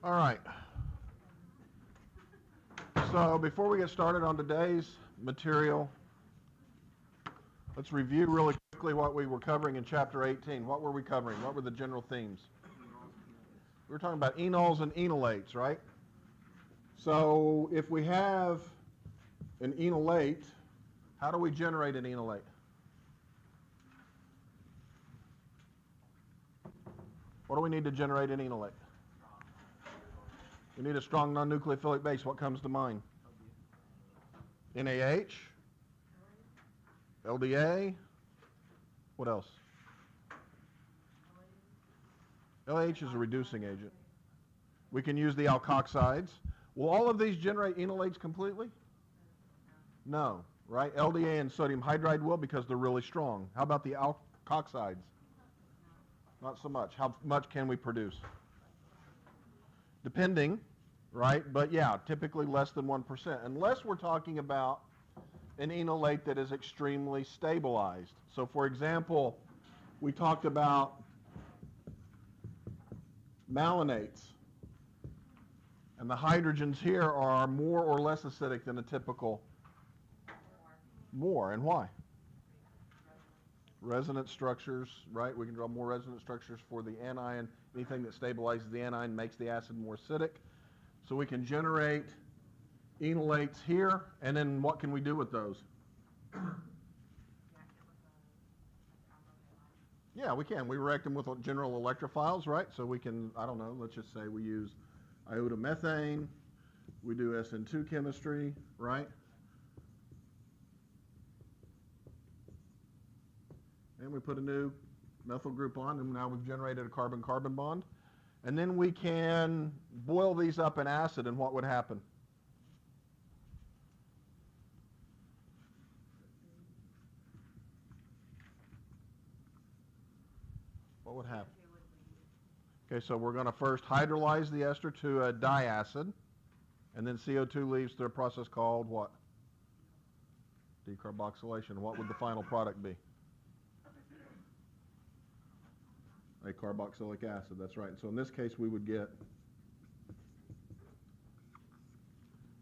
All right. So before we get started on today's material, let's review really quickly what we were covering in Chapter 18. What were we covering? What were the general themes? We were talking about enols and enolates, right? So if we have an enolate, how do we generate an enolate? What do we need to generate an enolate? We need a strong non-nucleophilic base. What comes to mind? NaH, LDA, what else? LAH is a reducing agent. We can use the alkoxides. Will all of these generate enolates completely? No, right? LDA and sodium hydride will because they're really strong. How about the alkoxides? Not so much. How much can we produce? Depending, right? But yeah, typically less than 1%, unless we're talking about an enolate that is extremely stabilized. So for example, we talked about malanates. And the hydrogens here are more or less acidic than a typical. More. And why? Resonance structures, right? We can draw more resonance structures for the anion. Anything that stabilizes the anion makes the acid more acidic. So we can generate enolates here, and then what can we do with those? Yeah, we can. We react them with general electrophiles, right? So we can, I don't know, let's just say we use iodomethane, we do SN2 chemistry, right? And we put a new methyl group on, and now we've generated a carbon-carbon bond. And then we can boil these up in acid, and what would happen? What would happen? Okay, so we're going to first hydrolyze the ester to a diacid, and then CO2 leaves through a process called what? Decarboxylation. What would the final product be? A carboxylic acid, that's right. So in this case, we would get,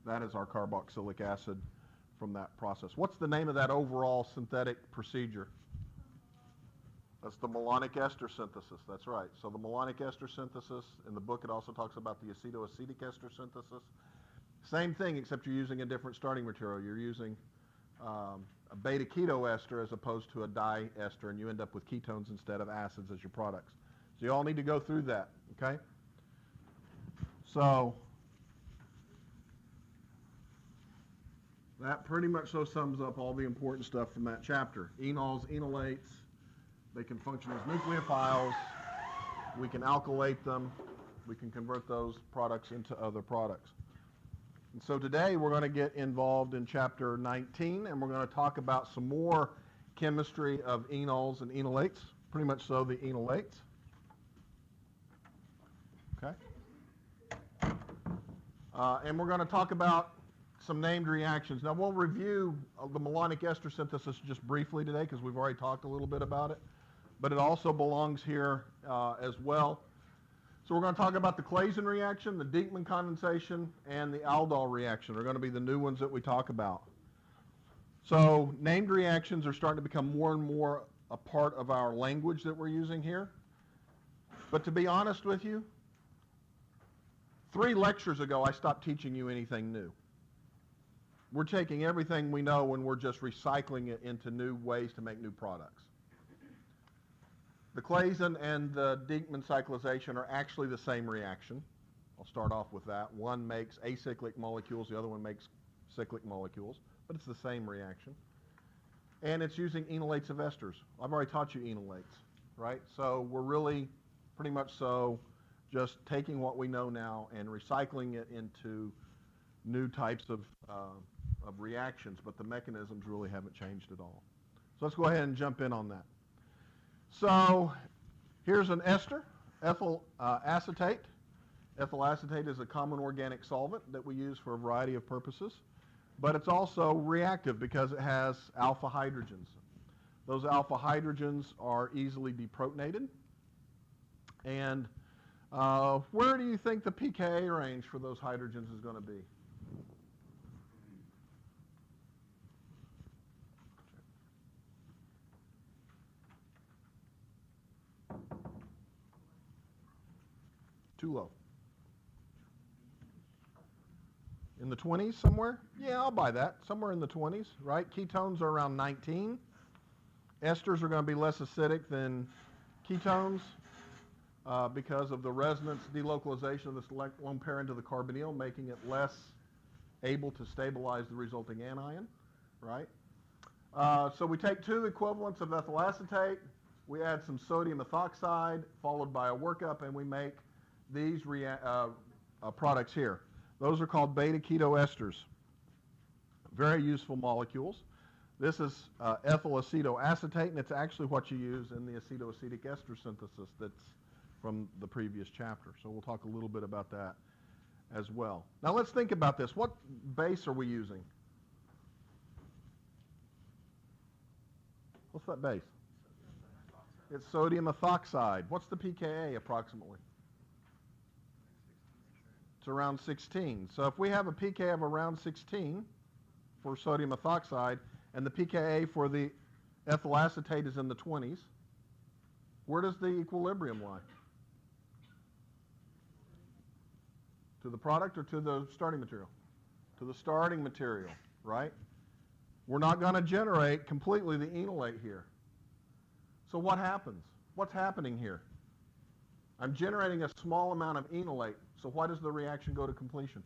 that is our carboxylic acid from that process. What's the name of that overall synthetic procedure? That's the malonic ester synthesis, that's right. So the malonic ester synthesis, in the book it also talks about the acetoacetic ester synthesis. Same thing, except you're using a different starting material. You're using a beta keto ester as opposed to a diester, and you end up with ketones instead of acids as your products. So you all need to go through that, okay? So that pretty much so sums up all the important stuff from that chapter. Enols, enolates, they can function as nucleophiles. We can alkylate them. We can convert those products into other products. And so today we're going to get involved in chapter 19, and we're going to talk about some more chemistry of enols and enolates, pretty much so the enolates. Okay? And we're going to talk about some named reactions. Now we'll review the malonic ester synthesis just briefly today because we've already talked a little bit about it, but it also belongs here as well. So we're going to talk about the Claisen reaction, the Diekmann condensation, and the Aldol reaction. They're going to be the new ones that we talk about. So named reactions are starting to become more and more a part of our language that we're using here. But to be honest with you, 3 lectures ago I stopped teaching you anything new. We're taking everything we know and we're just recycling it into new ways to make new products. The Claisen and the Diekmann cyclization are actually the same reaction. I'll start off with that. One makes acyclic molecules, the other one makes cyclic molecules, but it's the same reaction. And it's using enolates of esters. I've already taught you enolates, right? So we're really pretty much so just taking what we know now and recycling it into new types of reactions, but the mechanisms really haven't changed at all. So let's go ahead and jump in on that. So here's an ester, ethyl acetate. Ethyl acetate is a common organic solvent that we use for a variety of purposes, but it's also reactive because it has alpha hydrogens. Those alpha hydrogens are easily deprotonated, and Where do you think the pKa range for those hydrogens is going to be? Too low. In the 20s somewhere? Yeah, I'll buy that. Somewhere in the 20s, right? Ketones are around 19. Esters are going to be less acidic than ketones because of the resonance delocalization of this lone pair into the carbonyl, making it less able to stabilize the resulting anion, right? So we take two equivalents of ethyl acetate, we add some sodium ethoxide, followed by a workup, and we make these products here. Those are called beta-ketoesters. Very useful molecules. This is ethyl acetoacetate, and it's actually what you use in the acetoacetic ester synthesis that's from the previous chapter. So we'll talk a little bit about that as well. Now let's think about this. What base are we using? What's that base? It's sodium ethoxide. What's the pKa approximately? It's around 16. So if we have a pKa of around 16 for sodium ethoxide, and the pKa for the ethyl acetate is in the 20s, where does the equilibrium lie? To the product or to the starting material? To the starting material, right? We're not going to generate completely the enolate here. So what happens? What's happening here? I'm generating a small amount of enolate. So why does the reaction go to completion?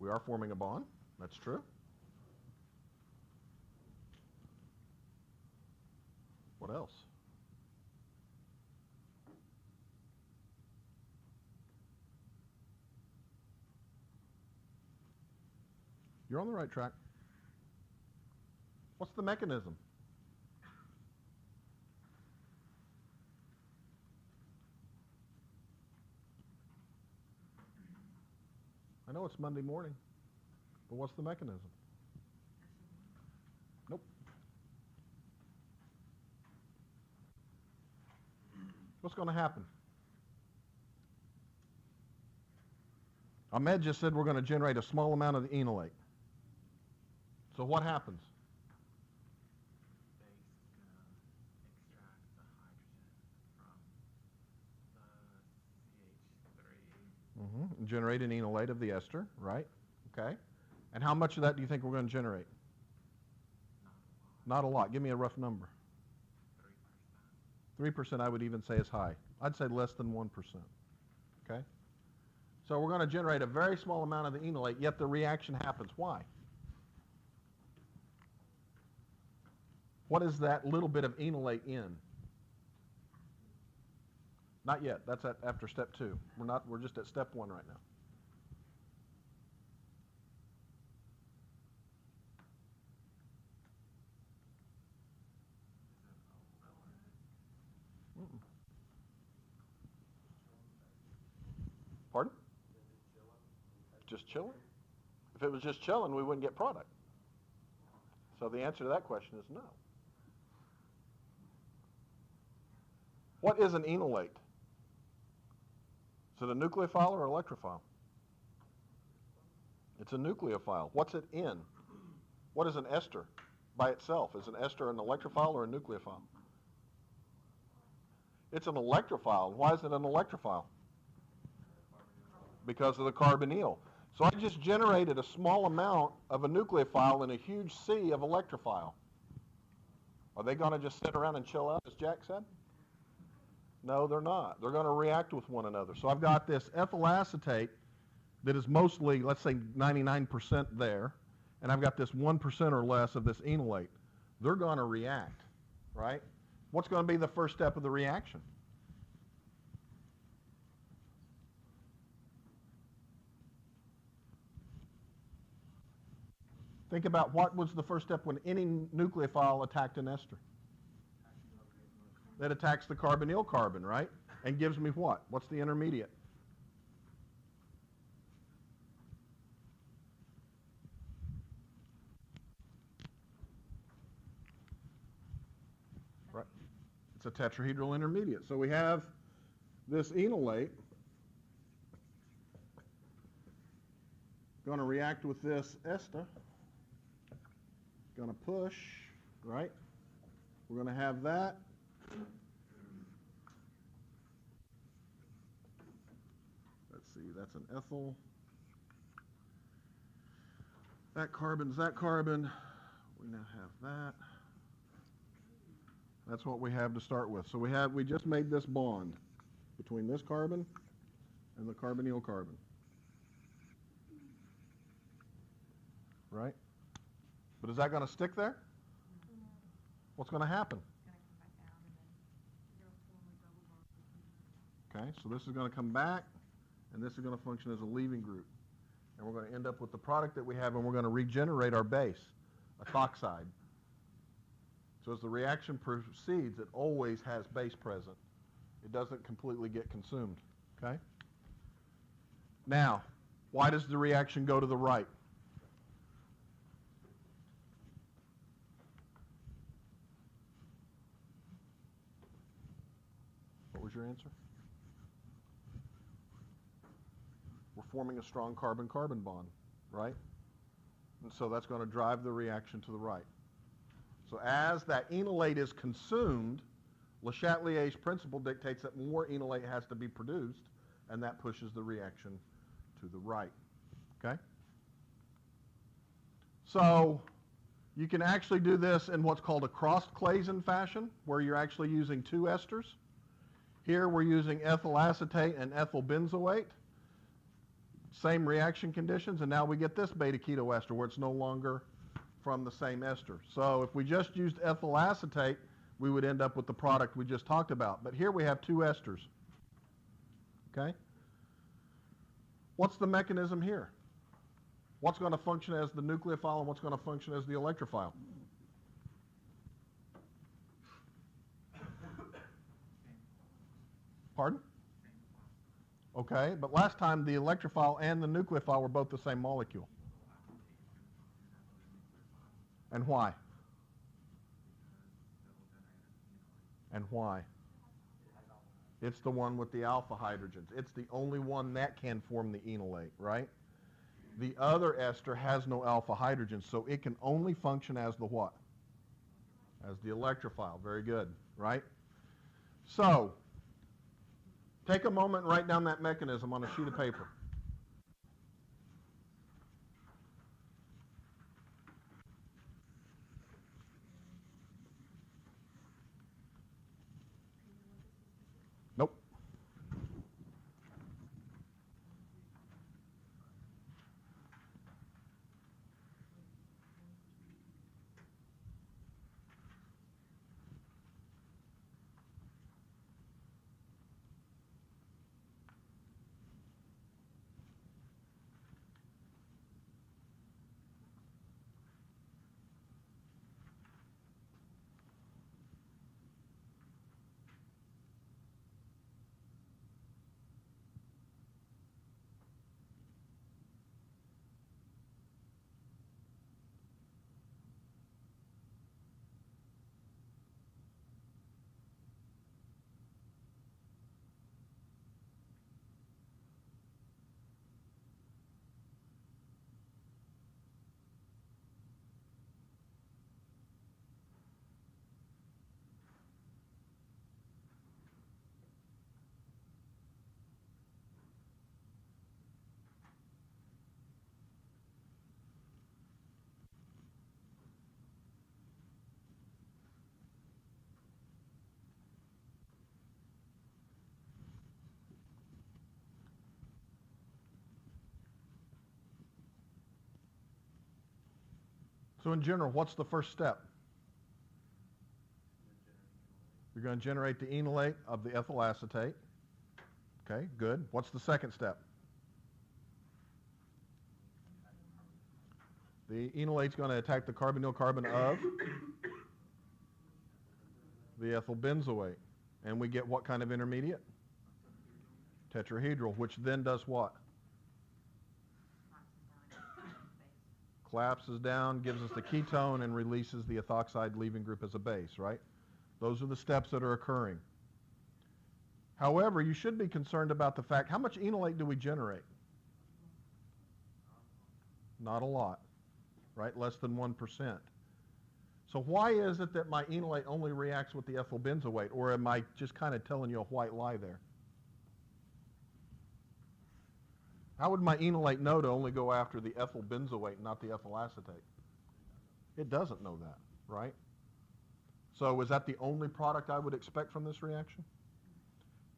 We are forming a bond. That's true. What else? You're on the right track. What's the mechanism? I know it's Monday morning, but what's the mechanism? Nope. What's going to happen? Ahmed just said we're going to generate a small amount of the enolate. So what happens? And generate an enolate of the ester, right? Okay. And how much of that do you think we're going to generate? Not a lot. Give me a rough number. 3%. I would even say is high. I'd say less than 1%. Okay? So we're going to generate a very small amount of the enolate, yet the reaction happens. Why? What is that little bit of enolate in? Not yet. That's after step 2. We're just at step 1 right now. Pardon? Just chilling? If it was just chilling, we wouldn't get product. So the answer to that question is no. What is an enolate? Is it a nucleophile or electrophile? It's a nucleophile. What's it in? What is an ester by itself? Is an ester an electrophile or a nucleophile? It's an electrophile. Why is it an electrophile? Because of the carbonyl. So I just generated a small amount of a nucleophile in a huge sea of electrophile. Are they going to just sit around and chill out, as Jack said? No, they're not. They're going to react with one another. So I've got this ethyl acetate that is mostly, let's say, 99% there, and I've got this 1% or less of this enolate. They're going to react, right? What's going to be the first step of the reaction? Think about what was the first step when any nucleophile attacked an ester. That attacks the carbonyl carbon, right? And gives me what? What's the intermediate? It's a tetrahedral intermediate. So we have this enolate going to react with this ester, going to push, right? We're going to have that. Let's see, that's an ethyl. That carbon's that carbon. We now have that. That's what we have to start with. So we just made this bond between this carbon and the carbonyl carbon. Right? But is that going to stick there? What's going to happen? Okay, so this is going to come back, and this is going to function as a leaving group. And we're going to end up with the product that we have, and we're going to regenerate our base, ethoxide. So as the reaction proceeds, it always has base present. It doesn't completely get consumed, okay? Now, why does the reaction go to the right? What was your answer? We're forming a strong carbon-carbon bond, right? And so that's going to drive the reaction to the right. So as that enolate is consumed, Le Chatelier's principle dictates that more enolate has to be produced, and that pushes the reaction to the right, okay? So you can actually do this in what's called a cross-Claisen fashion, where you're actually using two esters. Here we're using ethyl acetate and ethyl benzoate. Same reaction conditions, and now we get this beta-keto ester where it's no longer from the same ester. So if we just used ethyl acetate, we would end up with the product we just talked about. But here we have two esters. Okay? What's the mechanism here? What's going to function as the nucleophile and what's going to function as the electrophile? Pardon? Okay, but last time the electrophile and the nucleophile were both the same molecule. And why? And why? It's the one with the alpha hydrogens. It's the only one that can form the enolate, right? The other ester has no alpha hydrogens, so it can only function as the what? As the electrophile. Very good, right? So, take a moment and write down that mechanism on a sheet of paper. Nope. So in general, what's the first step? You're going to generate the enolate of the ethyl acetate. Okay, good. What's the second step? The enolate's going to attack the carbonyl carbon of the ethyl benzoate. And we get what kind of intermediate? Tetrahedral, which then does what? Collapses down, gives us the ketone, and releases the ethoxide leaving group as a base, right? Those are the steps that are occurring. However, you should be concerned about the fact, how much enolate do we generate? Not a lot, right? Less than 1%. So why is it that my enolate only reacts with the ethyl benzoate, or am I just kind of telling you a white lie there? How would my enolate know to only go after the ethyl benzoate, not the ethyl acetate? It doesn't know that, right? So is that the only product I would expect from this reaction?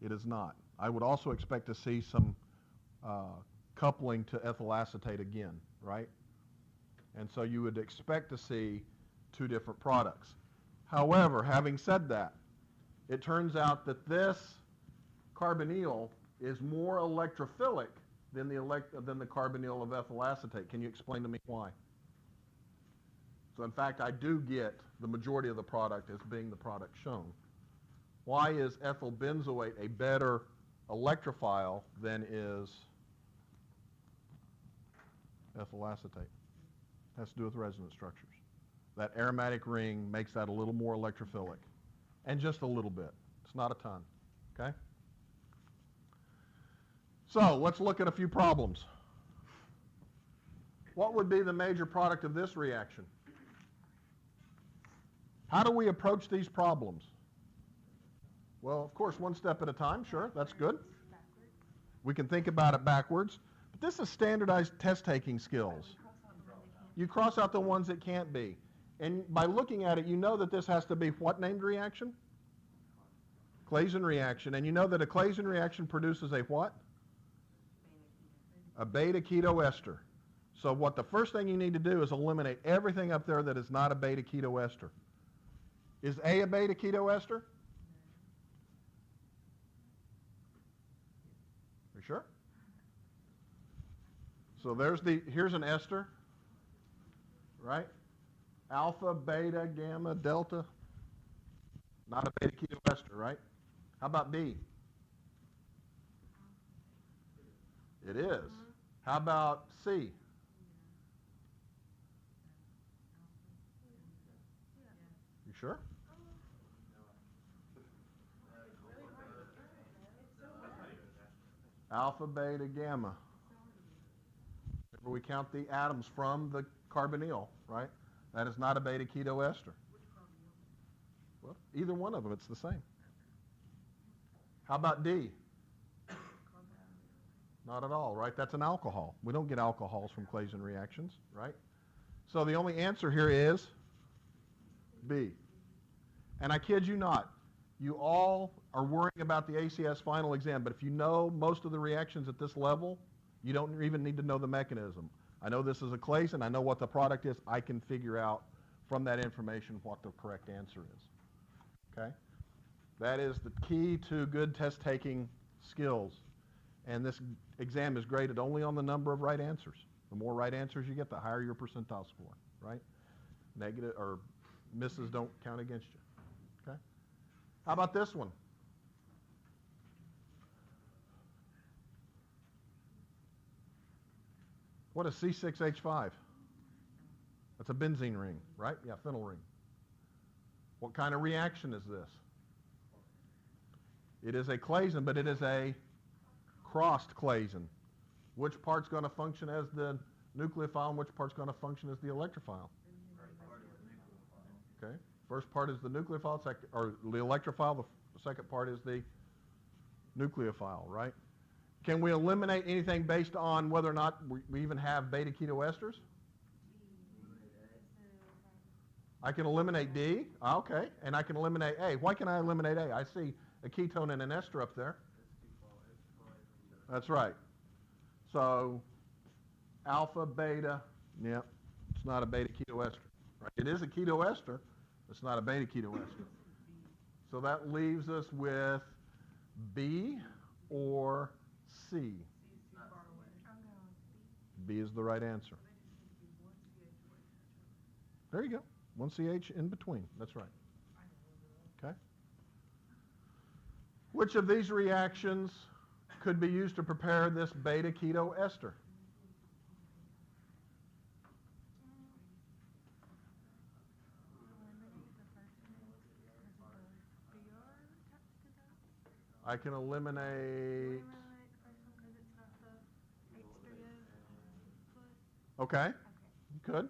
It is not. I would also expect to see some coupling to ethyl acetate again, right? And so you would expect to see two different products. However, having said that, it turns out that this carbonyl is more electrophilic than the carbonyl of ethyl acetate. Can you explain to me why? So in fact, I do get the majority of the product as being the product shown. Why is ethyl benzoate a better electrophile than is ethyl acetate? It has to do with resonance structures. That aromatic ring makes that a little more electrophilic, and just a little bit. It's not a ton, okay? So let's look at a few problems. What would be the major product of this reaction? How do we approach these problems? Well, of course, one step at a time. Sure, that's good. We can think about it backwards. But this is standardized test-taking skills. You cross out the ones that can't be. And by looking at it, you know that this has to be what named reaction? Claisen reaction. And you know that a Claisen reaction produces a what? A beta-keto ester. So what the first thing you need to do is eliminate everything up there that is not a beta-keto ester. Is A a beta-keto ester? You sure? So here's an ester, right? Alpha, beta, gamma, delta. Not a beta-keto ester, right? How about B? It is. How about C? You sure? Alpha, beta, gamma. Remember, we count the atoms from the carbonyl, right? That is not a beta-keto ester. Well, either one of them, it's the same. How about D? Not at all, right? That's an alcohol. We don't get alcohols from Claisen reactions, right? So the only answer here is B. And I kid you not, you all are worrying about the ACS final exam, but if you know most of the reactions at this level, you don't even need to know the mechanism. I know this is a Claisen, I know what the product is, I can figure out from that information what the correct answer is, okay? That is the key to good test-taking skills. And this exam is graded only on the number of right answers. The more right answers you get, the higher your percentile score, right? Negative or misses don't count against you, okay? How about this one? What is C6H5? That's a benzene ring, right? Yeah, phenyl ring. What kind of reaction is this? It is a Claisen, but it is a crossed Claisen. Which part's going to function as the nucleophile and which part's going to function as the electrophile? Okay. First part is the nucleophile, or the electrophile. The second part is the nucleophile, right? Can we eliminate anything based on whether or not we even have beta-keto esters? I can eliminate D. Okay. And I can eliminate A. Why can I eliminate A? I see a ketone and an ester up there. That's right. So alpha, beta, yeah, it's not a beta-keto ester. Right? It is a keto ester. It's not a beta-keto ester. So that leaves us with B or C. B is the right answer. There you go. One CH in between. That's right. Okay. Which of these reactions could be used to prepare this beta-keto ester? I can eliminate. Okay. You could.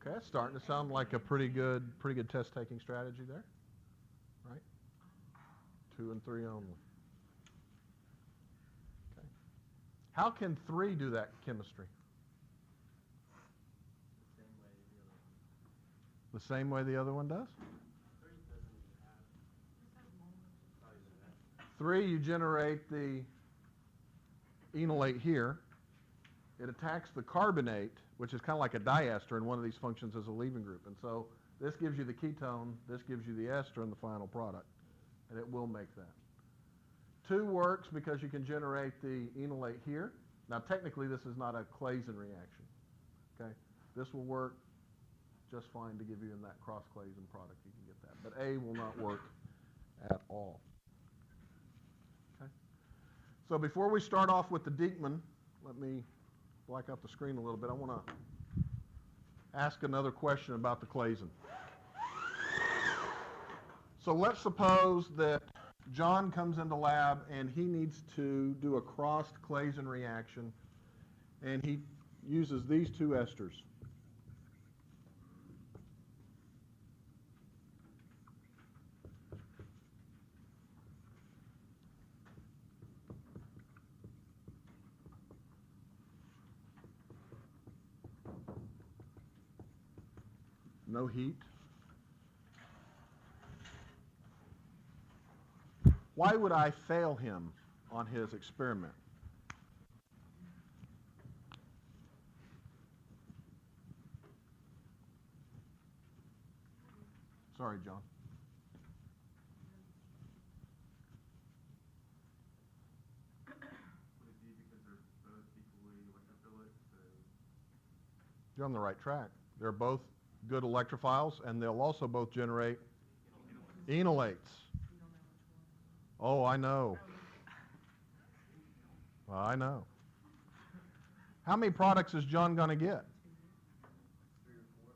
Okay, it's starting to sound like a pretty good test taking strategy there, right? 2 and 3 only. Okay. How can 3 do that chemistry? The same way the other one does? 3, you generate the enolate here. It attacks the carbonate, which is kind of like a diester, and one of these functions as a leaving group. And so this gives you the ketone, this gives you the ester in the final product, and it will make that. 2 works because you can generate the enolate here. Now, technically, this is not a Claisen reaction. Okay, this will work just fine to give you in that cross-Claisen product. You can get that, but A will not work at all. Okay. So before we start off with the Diekmann, let me black out the screen a little bit. I want to ask another question about the Claisen. So let's suppose that John comes into lab and he needs to do a crossed Claisen reaction, and he uses these 2 esters. No heat. Why would I fail him on his experiment? Sorry, John. Would it be because they're both equally electrophilic? You're on the right track. They're both good electrophiles, and they'll also both generate enolates. Oh, I know. I know. How many products is John going to get? 3 or 4.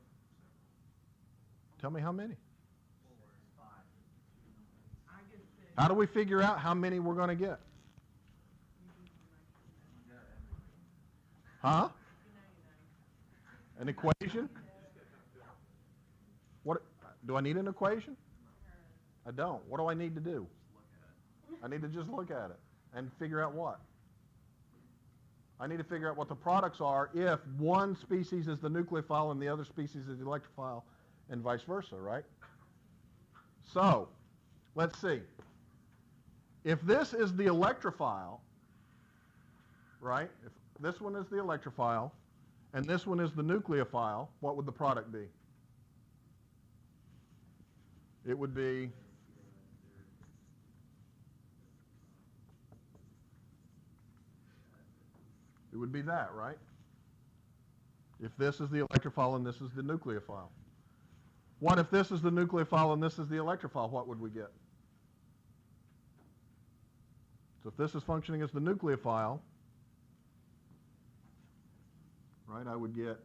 Tell me how many. 4, 5. How do we figure out how many we're going to get? Huh? An equation? What do I need an equation? I don't. What do I need to do? I need to just look at it and figure out what? I need to figure out what the products are if one species is the nucleophile and the other species is the electrophile, and vice versa, right? So, let's see. If this is the electrophile, right? If this one is the electrophile and this one is the nucleophile, what would the product be? It would be that, right? If this is the electrophile and this is the nucleophile. What if this is the nucleophile and this is the electrophile? What would we get? So if this is functioning as the nucleophile, right, I would get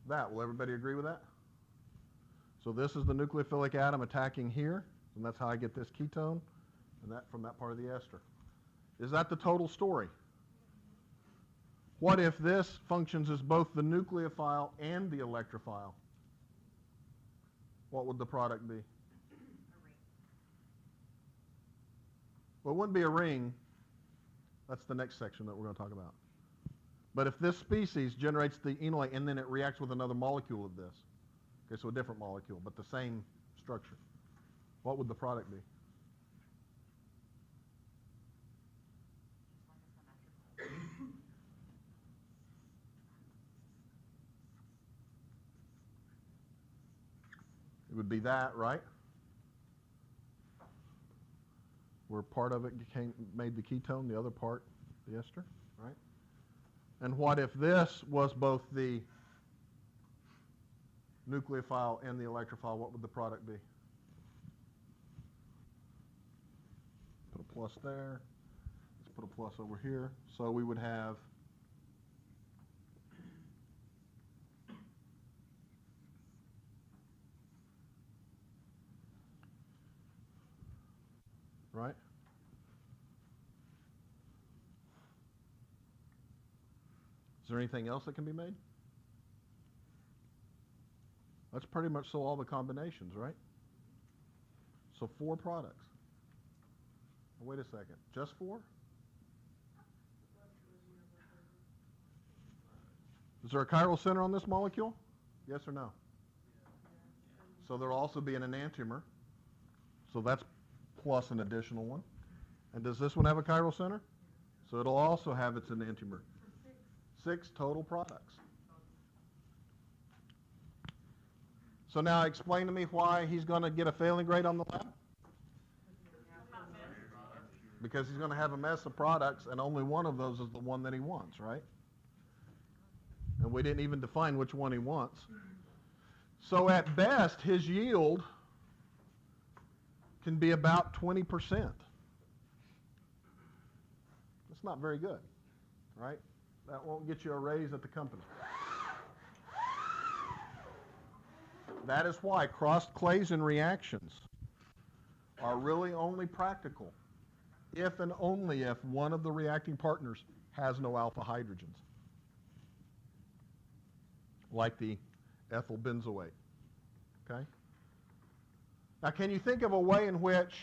that. Will everybody agree with that? So this is the nucleophilic atom attacking here, and that's how I get this ketone, and that from that part of the ester. Is that the total story? What if this functions as both the nucleophile and the electrophile? What would the product be? A ring. Well, it wouldn't be a ring. That's the next section that we're going to talk about. But if this species generates the enolate and then it reacts with another molecule of this, okay, so a different molecule, but the same structure, what would the product be? would be that, right? Where part of it made the ketone, the other part the ester, right? And what if this was both the nucleophile and the electrophile? What would the product be? Put a plus there. Let's put a plus over here. So we would have right? Is there anything else that can be made? That's pretty much so all the combinations, right? So 4 products. Wait a second, just 4? Is there a chiral center on this molecule? Yes or no? So there'll also be an enantiomer. So that's plus an additional one. And does this one have a chiral center? So it'll also have its enantiomer. 6 total products. So now explain to me why he's going to get a failing grade on the lab. Because he's going to have a mess of products, and only one of those is the one that he wants, right? And we didn't even define which one he wants. So at best, his yield can be about 20%. That's not very good, right? That won't get you a raise at the company. That is why cross-Claisen reactions are really only practical if and only if one of the reacting partners has no alpha hydrogens, like the ethyl benzoate. Okay? Now, can you think of a way in which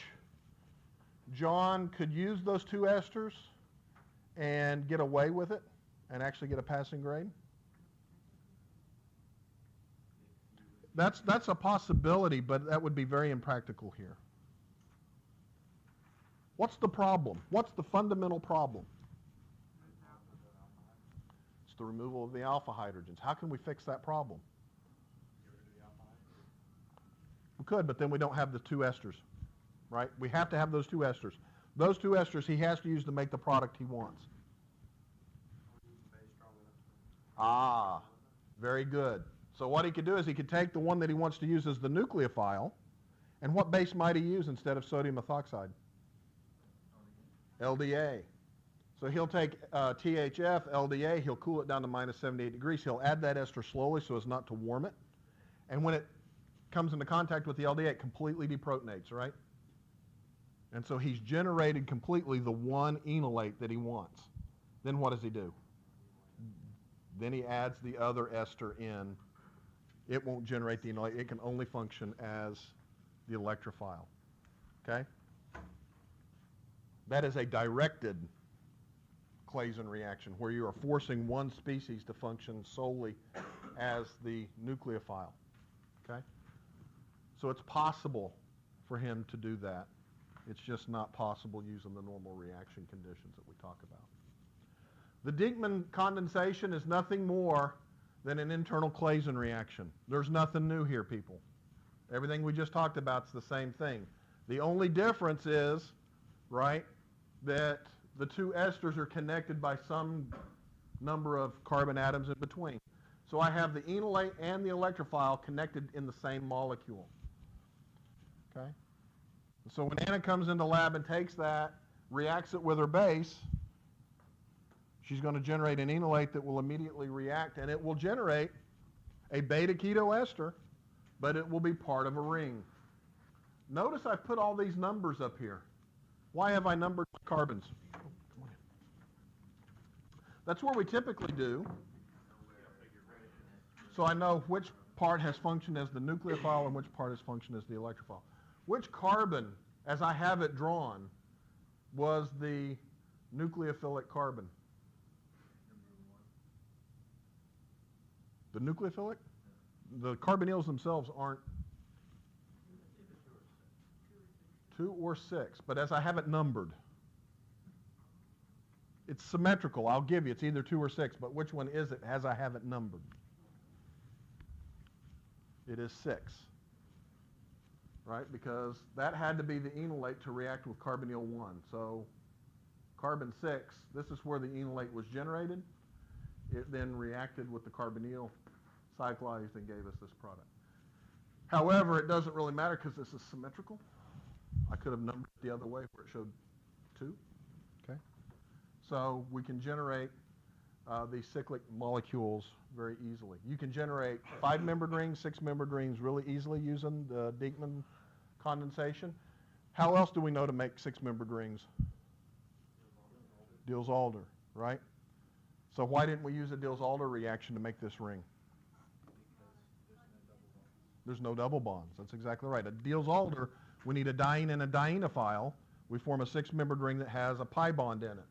John could use those 2 esters and get away with it and actually get a passing grade? That's a possibility, but that would be very impractical here. What's the problem? What's the fundamental problem? It's the removal of the alpha hydrogens. How can we fix that problem? We could, but then we don't have the 2 esters, right? We have to have those 2 esters. Those 2 esters he has to use to make the product he wants. Ah, very good. So what he could do is he could take the one that he wants to use as the nucleophile, and what base might he use instead of sodium methoxide? LDA. So he'll take THF, LDA, he'll cool it down to minus 78 degrees. He'll add that ester slowly so as not to warm it. And when it comes into contact with the LDA, it completely deprotonates, right? And so he's generated completely the one enolate that he wants. Then what does he do? Then he adds the other ester in. It won't generate the enolate. It can only function as the electrophile. Okay? That is a directed Claisen reaction where you are forcing one species to function solely as the nucleophile. Okay? So it's possible for him to do that. It's just not possible using the normal reaction conditions that we talk about. The Diekmann condensation is nothing more than an internal Claisen reaction. There's nothing new here, people. Everything we just talked about is the same thing. The only difference is, right, that the 2 esters are connected by some number of carbon atoms in between. So I have the enolate and the electrophile connected in the same molecule. Okay? So when Anna comes into lab and takes that, reacts it with her base, she's going to generate an enolate that will immediately react, and it will generate a beta-keto ester, but it will be part of a ring. Notice I put all these numbers up here. Why have I numbered carbons? Oh, come on in. That's what we typically do. So I know which part has functioned as the nucleophile and which part has functioned as the electrophile. Which carbon, as I have it drawn, was the nucleophilic carbon? The nucleophilic? The carbonyls themselves aren't 2 or 6, but as I have it numbered, it's symmetrical. I'll give you, it's either 2 or 6, but which one is it as I have it numbered? It is 6. right? Because that had to be the enolate to react with carbonyl 1. So carbon 6, this is where the enolate was generated. It then reacted with the carbonyl, cyclized, and gave us this product. However, it doesn't really matter because this is symmetrical. I could have numbered it the other way where it showed 2. Okay? So we can generate these cyclic molecules very easily. You can generate 5-membered rings, 6-membered rings really easily using the Diekmann condensation. How else do we know to make 6-membered rings? Diels-Alder, right? So why didn't we use a Diels-Alder reaction to make this ring? There's no double bonds. That's exactly right. A Diels-Alder, we need a diene and a dienophile. We form a 6-membered ring that has a pi bond in it.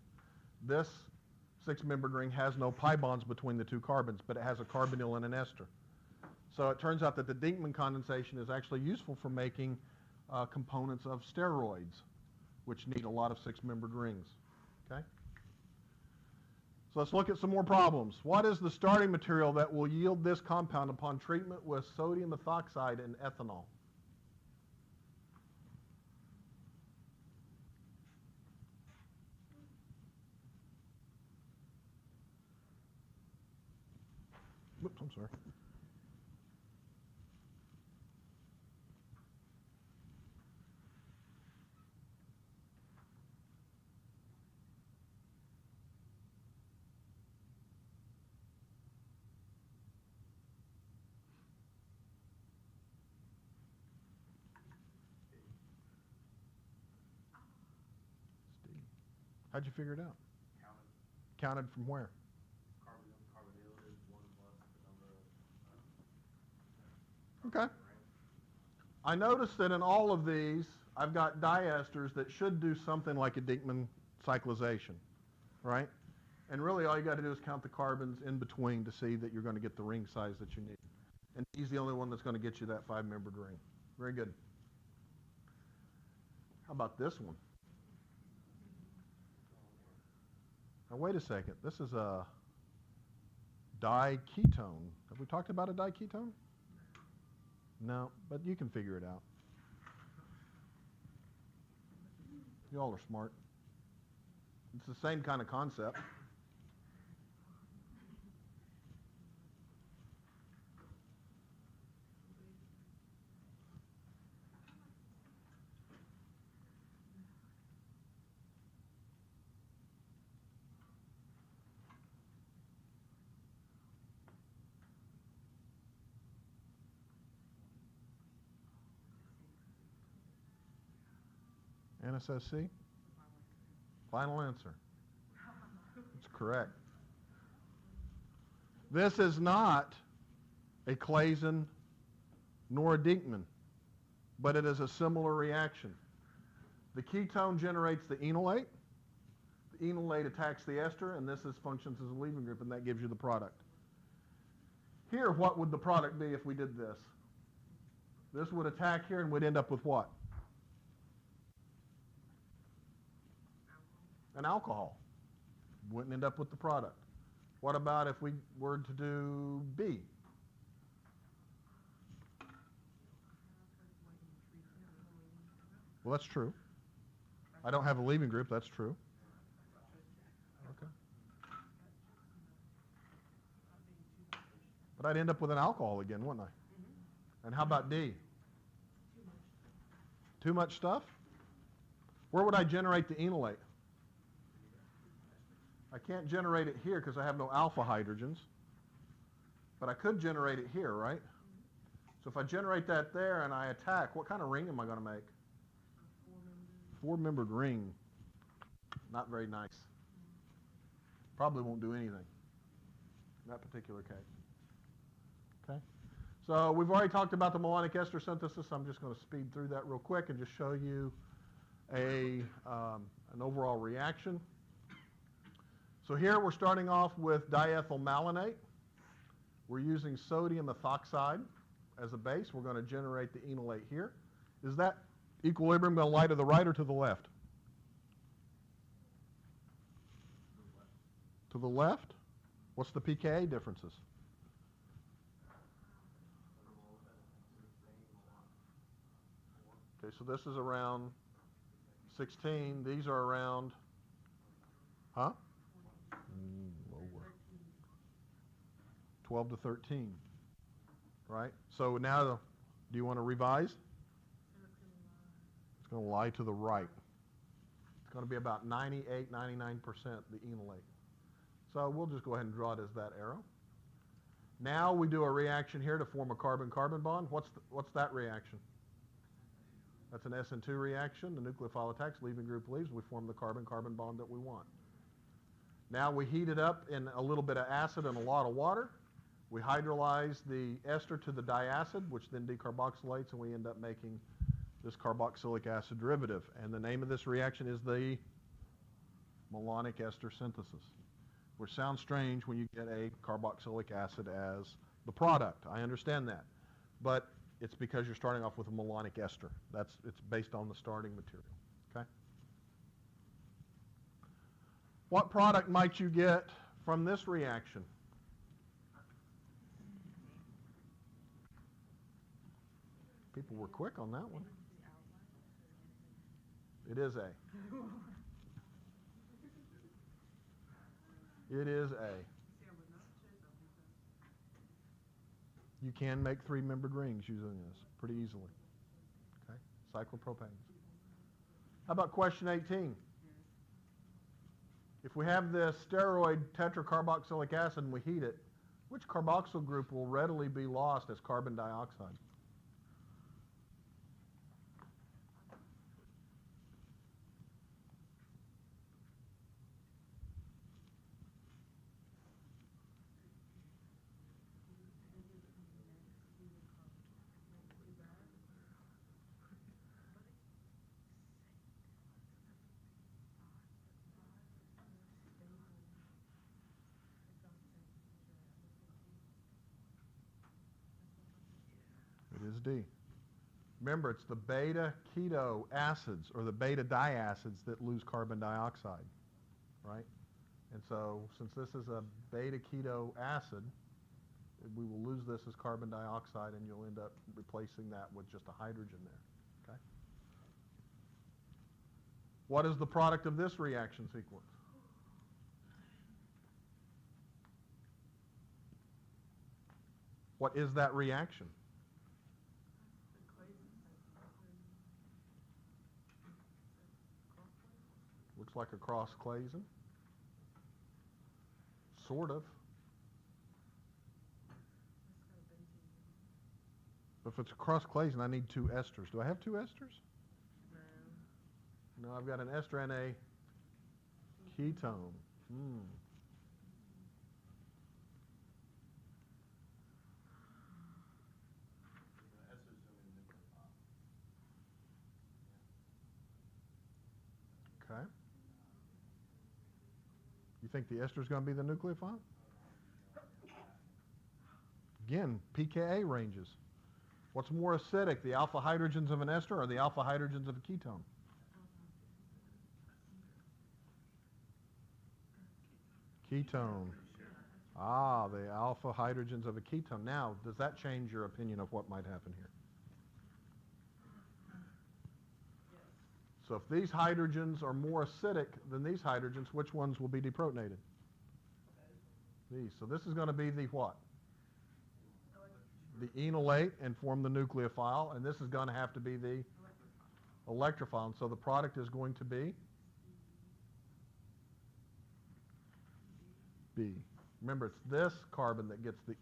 This 6-membered ring has no pi bonds between the 2 carbons, but it has a carbonyl and an ester. So it turns out that the Diekmann condensation is actually useful for making components of steroids, which need a lot of 6-membered rings. Okay? So let's look at some more problems. What is the starting material that will yield this compound upon treatment with sodium ethoxide and ethanol? Whoops, I'm sorry. How'd you figure it out? Counted from where? Carbonyl is 1 plus the number of Okay. I noticed that in all of these, I've got diesters that should do something like a Diekmann cyclization, right? And really all you got to do is count the carbons in between to see that you're going to get the ring size that you need. And he's the only one that's going to get you that 5-membered ring. Very good. How about this one? Now wait a second. This is a diketone. Have we talked about a diketone? No, but you can figure it out. You all are smart. It's the same kind of concept. NSSC? Final answer. It's correct. This is not a Claisen nor a Diekmann, but it is a similar reaction. The ketone generates the enolate. The enolate attacks the ester, and this functions as a leaving group, and that gives you the product. Here, what would the product be if we did this? This would attack here, and we'd end up with what? An alcohol. Wouldn't end up with the product. What about if we were to do B? Well, that's true. I don't have a leaving group. That's true. Okay. But I'd end up with an alcohol again, wouldn't I? And how about D? Too much stuff? Where would I generate the enolate? I can't generate it here because I have no alpha hydrogens. But I could generate it here, right? So if I generate that there and I attack, what kind of ring am I going to make? 4-membered ring. Not very nice. Probably won't do anything in that particular case. Okay? So we've already talked about the malonic ester synthesis. I'm just going to speed through that real quick and just show you an overall reaction. So here we're starting off with diethyl malonate. We're using sodium ethoxide as a base. We're going to generate the enolate here. Is that equilibrium going to lie to the right or to the left? To the left? What's the pKa differences? So this is around 16. These are around, huh? Lower. 12 to 13, right? So now, do you want to revise? It's going to lie to the right. It's going to be about 98, 99% the enolate. So we'll just go ahead and draw it as that arrow. Now we do a reaction here to form a carbon-carbon bond. What's that reaction? That's an SN2 reaction. The nucleophile attacks, leaving group leaves. We form the carbon-carbon bond that we want. Now we heat it up in a little bit of acid and a lot of water. We hydrolyze the ester to the diacid, which then decarboxylates, and we end up making this carboxylic acid derivative. And the name of this reaction is the malonic ester synthesis, which sounds strange when you get a carboxylic acid as the product. I understand that. But it's because you're starting off with a malonic ester. It's based on the starting material. Okay? What product might you get from this reaction? People were quick on that one. It is A. It is A. You can make three-membered rings using this pretty easily. Okay? Cyclopropanes. How about question 18? If we have this steroid tetracarboxylic acid and we heat it, which carboxyl group will readily be lost as carbon dioxide? It is D. Remember, it's the beta keto acids or the beta diacids that lose carbon dioxide, right? And so since this is a beta keto acid, we will lose this as carbon dioxide, and you'll end up replacing that with just a hydrogen there, okay? What is the product of this reaction sequence? What is that reaction? Looks like a cross-Claisen. Sort of. But if it's a cross-Claisen, I need two esters. Do I have two esters? No, I've got an ester and a ketone. Okay. You think the ester is going to be the nucleophile? Again, pKa ranges. What's more acidic, the alpha hydrogens of an ester or the alpha hydrogens of a ketone? Ketone. Ah, the alpha hydrogens of a ketone. Now, does that change your opinion of what might happen here? So if these hydrogens are more acidic than these hydrogens, which ones will be deprotonated? These. So this is going to be the what? The enolate and form the nucleophile, and this is going to have to be the electrophile. And so the product is going to be B. Remember, it's this carbon that gets the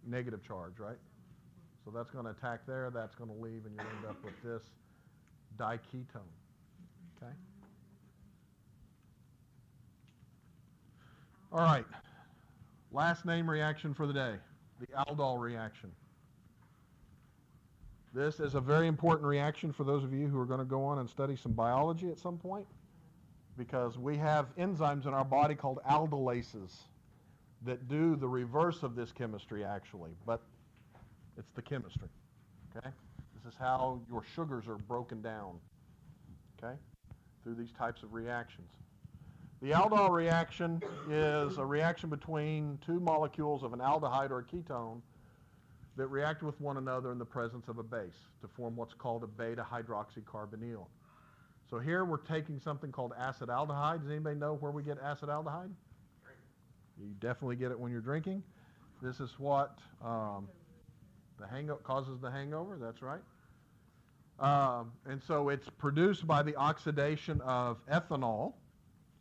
negative charge, right? So that's going to attack there, that's going to leave, and you'll end up with this diketone. Okay? All right. Last name reaction for the day, the Aldol reaction. This is a very important reaction for those of you who are going to go on and study some biology at some point, because we have enzymes in our body called aldolases that do the reverse of this chemistry, actually, but it's the chemistry, okay? This is how your sugars are broken down, okay, through these types of reactions. The Aldol reaction is a reaction between two molecules of an aldehyde or a ketone that react with one another in the presence of a base to form what's called a beta-hydroxycarbonyl. So here we're taking something called acetaldehyde. Does anybody know where we get acetaldehyde? You definitely get it when you're drinking. This is what causes the hangover. That's right. And so it's produced by the oxidation of ethanol.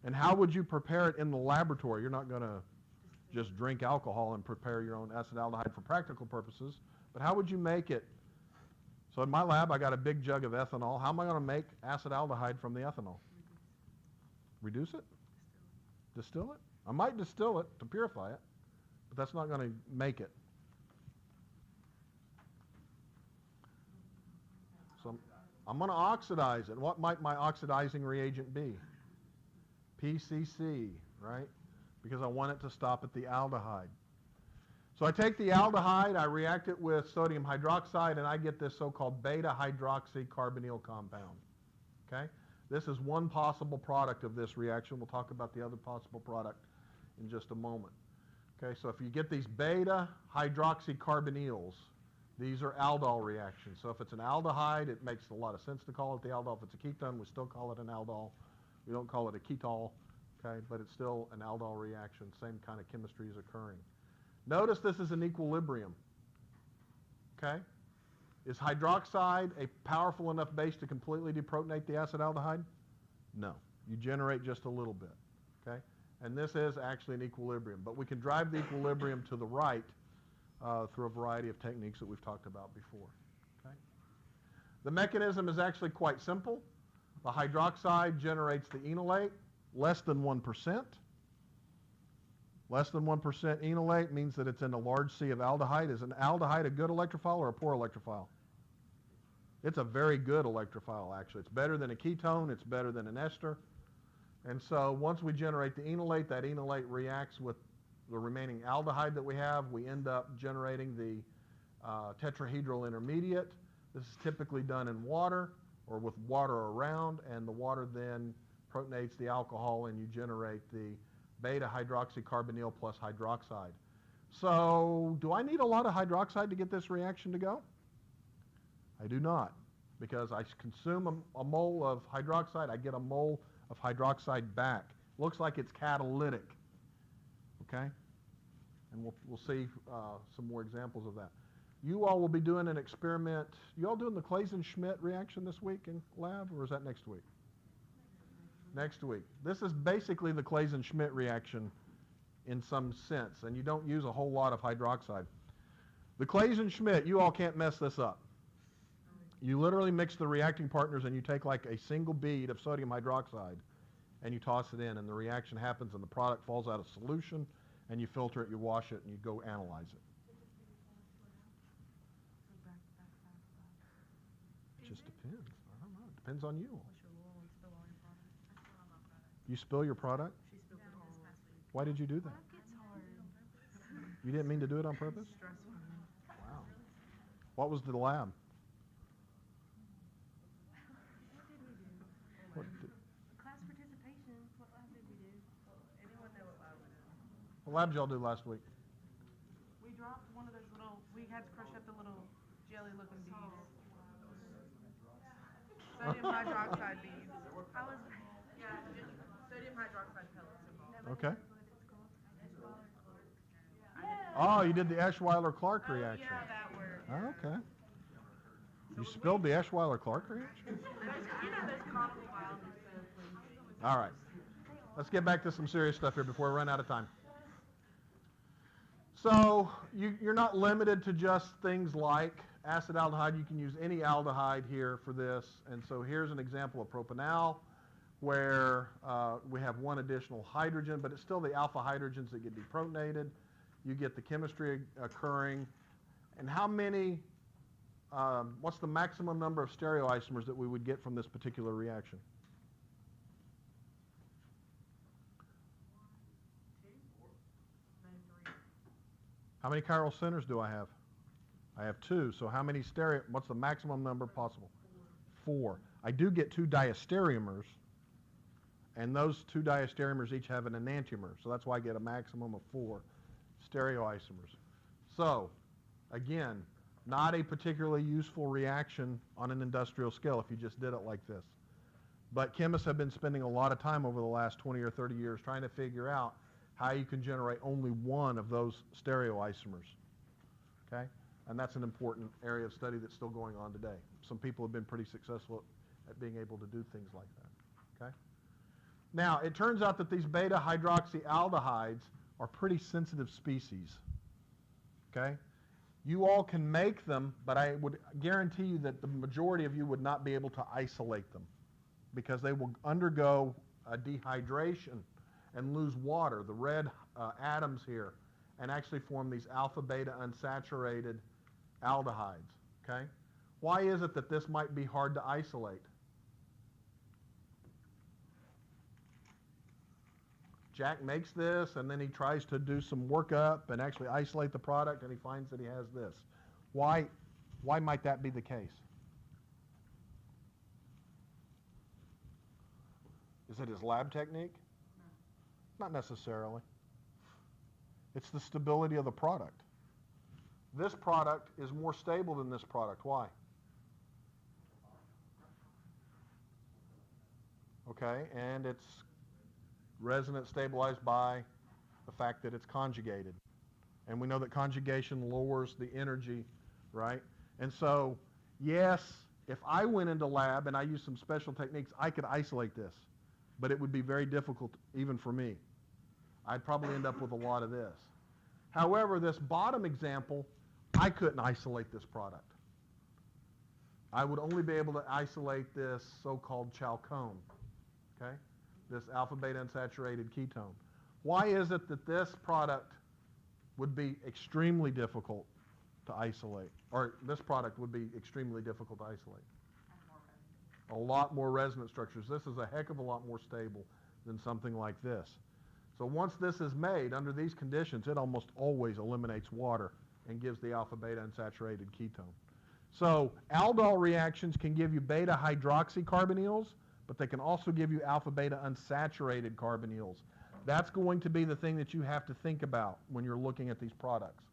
And how would you prepare it in the laboratory? You're not going to just drink alcohol and prepare your own acetaldehyde for practical purposes. But how would you make it? So in my lab, I got a big jug of ethanol. How am I going to make acetaldehyde from the ethanol? Reduce it? Distill it? I might distill it to purify it, but that's not going to make it. So I'm going to oxidize it. What might my oxidizing reagent be? PCC, right? Because I want it to stop at the aldehyde. So I take the aldehyde, I react it with sodium hydroxide, and I get this so-called beta-hydroxycarbonyl compound. Okay? This is one possible product of this reaction. We'll talk about the other possible product in just a moment. Okay, so if you get these beta-hydroxycarbonyls, these are aldol reactions. So if it's an aldehyde, it makes a lot of sense to call it the aldol. If it's a ketone, we still call it an aldol. We don't call it a ketol. Okay, but it's still an aldol reaction. Same kind of chemistry is occurring. Notice this is an equilibrium. Okay? Is hydroxide a powerful enough base to completely deprotonate the acetaldehyde? No. You generate just a little bit. Okay? And this is actually an equilibrium. But we can drive the equilibrium to the right through a variety of techniques that we've talked about before. Okay? The mechanism is actually quite simple. The hydroxide generates the enolate. Less than 1%. Less than 1% enolate means that it's in a large sea of aldehyde. Is an aldehyde a good electrophile or a poor electrophile? It's a very good electrophile, actually. It's better than a ketone. It's better than an ester. And so once we generate the enolate, that enolate reacts with the remaining aldehyde that we have. We end up generating the tetrahedral intermediate. This is typically done in water or with water around, and the water then protonates the alcohol, and you generate the beta-hydroxycarbonyl plus hydroxide. So do I need a lot of hydroxide to get this reaction to go? I do not, because I consume a mole of hydroxide, I get a mole of hydroxide back. Looks like it's catalytic, okay? And we'll see some more examples of that. You all will be doing an experiment. You all doing the Claisen-Schmidt reaction this week in lab, or is that next week? Next week. This is basically the Claisen-Schmidt reaction in some sense, and you don't use a whole lot of hydroxide. The Claisen-Schmidt, you all can't mess this up. You literally mix the reacting partners, and you take like a single bead of sodium hydroxide, and you toss it in, and the reaction happens, and the product falls out of solution, and you filter it, you wash it, and you go analyze it. It just depends. I don't know. It depends on you. You spill your product? Why did you do that? You didn't mean to do it on purpose? Wow. What was the lab? What did, Class participation. What lab did we do? Anyone know what lab we did? what lab did y'all do last week? We dropped one of those little, we had to crush up the little jelly-looking beads. Sodium hydroxide beads. How was that? Yeah, sodium hydroxide pellets involved. Okay. Oh, you did the Eschweiler-Clark reaction. Yeah, that word. Oh, okay. You spilled the Eschweiler-Clark reaction? Those conical vials are so flimsy. All right. Let's get back to some serious stuff here before we run out of time. So you're not limited to just things like acetaldehyde. You can use any aldehyde here for this. And so here's an example of propanal where we have one additional hydrogen, but it's still the alpha hydrogens that get deprotonated. You get the chemistry occurring. And how many, what's the maximum number of stereoisomers that we would get from this particular reaction? 3. How many chiral centers do I have? I have 2. So how many what's the maximum number possible? 4. I do get 2 diastereomers, and those 2 diastereomers each have an enantiomer. So that's why I get a maximum of 4 stereoisomers. So Again, not a particularly useful reaction on an industrial scale if you just did it like this. But chemists have been spending a lot of time over the last 20 or 30 years trying to figure out how you can generate only one of those stereoisomers. Okay? And that's an important area of study that's still going on today. Some people have been pretty successful at being able to do things like that. Okay? Now, it turns out that these beta-hydroxyaldehydes are pretty sensitive species. Okay? You all can make them, but I would guarantee you that the majority of you would not be able to isolate them because they will undergo a dehydration and lose water, the red atoms here, and actually form these alpha-beta unsaturated aldehydes. Okay? Why is it that this might be hard to isolate? Jack makes this, and then he tries to do some workup and actually isolate the product, and he finds that he has this. Why might that be the case? Is it his lab technique? Not necessarily. It's the stability of the product. This product is more stable than this product. Why? Okay, and it's resonance stabilized by the fact that it's conjugated. And we know that conjugation lowers the energy, right? And so, yes, if I went into lab and I used some special techniques, I could isolate this. But it would be very difficult even for me. I'd probably end up with a lot of this. However, this bottom example, I couldn't isolate this product. I would only be able to isolate this so-called chalcone, okay? This alpha-beta unsaturated ketone. Why is it that this product would be extremely difficult to isolate, or this product would be extremely difficult to isolate? A lot more resonance structures. This is a heck of a lot more stable than something like this. So once this is made under these conditions, it almost always eliminates water and gives the alpha-beta unsaturated ketone. So aldol reactions can give you beta-hydroxycarbonyls, but they can also give you alpha-beta unsaturated carbonyls. That's going to be the thing that you have to think about when you're looking at these products,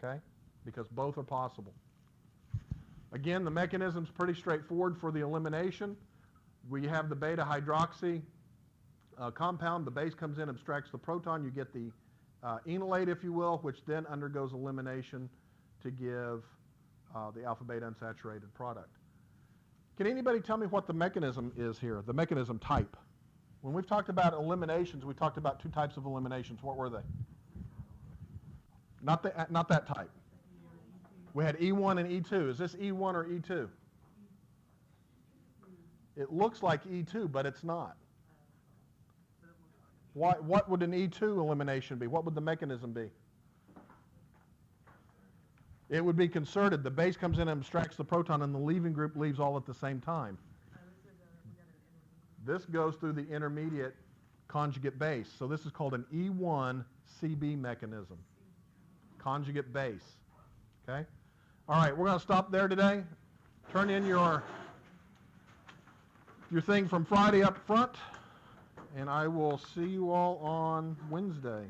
okay? Because both are possible. Again, the mechanism's pretty straightforward for the elimination. We have the beta-hydroxy compound. The base comes in, abstracts the proton. You get the enolate, if you will, which then undergoes elimination to give the alpha-beta unsaturated product. Can anybody tell me what the mechanism is here, the mechanism type? When we've talked about eliminations, we talked about two types of eliminations. What were they? Not that type. We had E1 and E2. Is this E1 or E2? It looks like E2, but it's not. What would an E2 elimination be? What would the mechanism be? It would be concerted. The base comes in and abstracts the proton, and the leaving group leaves all at the same time. This goes through the intermediate conjugate base. So this is called an E1 CB mechanism. Conjugate base. Okay? All right, we're going to stop there today. Turn in your thing from Friday up front, and I will see you all on Wednesday.